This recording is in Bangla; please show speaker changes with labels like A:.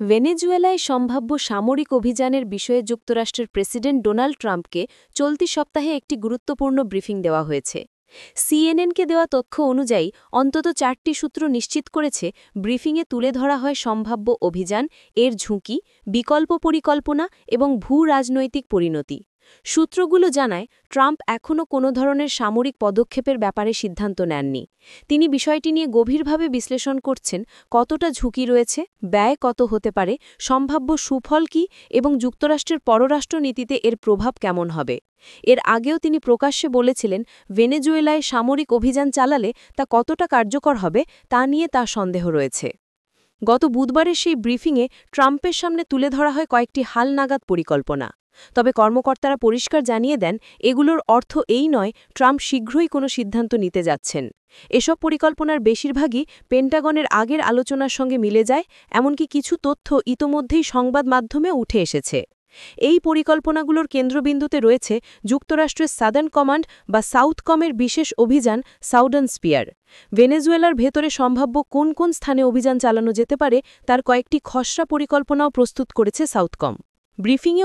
A: ভেনেজুয়েলায় সম্ভাব্য সামরিক অভিযানের বিষয়ে যুক্তরাষ্ট্রের প্রেসিডেন্ট ডোনাল্ড ট্রাম্পকে চলতি সপ্তাহে একটি গুরুত্বপূর্ণ ব্রিফিং দেওয়া হয়েছে। সিএনএনকে দেওয়া তথ্য অনুযায়ী অন্তত 4টি সূত্র নিশ্চিত করেছে ব্রিফিংয়ে তুলে ধরা হয় সম্ভাব্য অভিযান, এর ঝুঁকি, বিকল্প পরিকল্পনা এবং ভূ-রাজনৈতিক পরিণতি। সূত্রগুলো জানায় ট্রাম্প এখনও কোনো ধরনের সামরিক পদক্ষেপের ব্যাপারে সিদ্ধান্ত নেননি। তিনি বিষয়টি নিয়ে গভীরভাবে বিশ্লেষণ করছেন, কতটা ঝুঁকি রয়েছে, ব্যয় কত হতে পারে, সম্ভাব্য সুফল কী এবং যুক্তরাষ্ট্রের পররাষ্ট্র নীতিতে এর প্রভাব কেমন হবে। এর আগেও তিনি প্রকাশ্যে বলেছিলেন, ভেনেজুয়েলায় সামরিক অভিযান চালালে তা কতটা কার্যকর হবে তা নিয়ে তার সন্দেহ রয়েছে। গত বুধবারের সেই ব্রিফিংয়ে ট্রাম্পের সামনে তুলে ধরা হয় কয়েকটি হালনাগাদ পরিকল্পনা। তবে কর্মকর্তারা পরিষ্কার জানিয়ে দেন, এগুলোর অর্থ এই নয় ট্রাম্প শীঘ্রই কোনো সিদ্ধান্ত নিতে যাচ্ছেন। এসব পরিকল্পনার বেশিরভাগই পেন্টাগনের আগের আলোচনার সঙ্গে মিলে যায়, এমনকি কিছু তথ্য ইতোমধ্যেই সংবাদ মাধ্যমে উঠে এসেছে। এই পরিকল্পনাগুলোর কেন্দ্রবিন্দুতে রয়েছে যুক্তরাষ্ট্রের সাদার্ন কমান্ড বা সাউথকমের বিশেষ অভিযান সাউদার্ন স্পিয়ার। ভেনেজুয়েলার ভেতরে সম্ভাব্য কোন কোন স্থানে অভিযান চালানো যেতে পারে তার কয়েকটি খসড়া পরিকল্পনাও প্রস্তুত করেছে সাউথকম। ব্রিফিংয়ে